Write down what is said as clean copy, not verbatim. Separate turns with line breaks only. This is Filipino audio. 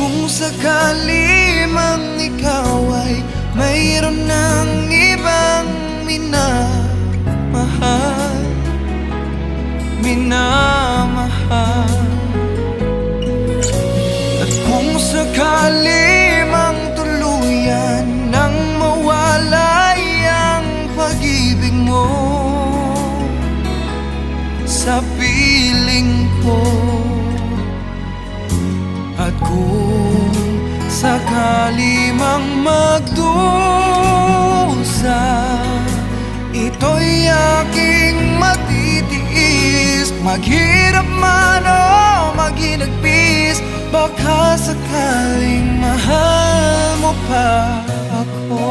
kung sakali mang ikaw ay mayroon ng ibang minamahal, at kung sakali mang tuluyan nang mawalay ang pag-ibig mo sa piling ko, at kung sakali mang magdusa, ito'y aking matitiis. Maghirap man o maginagpis, baka sakaling mahal mo pa ako.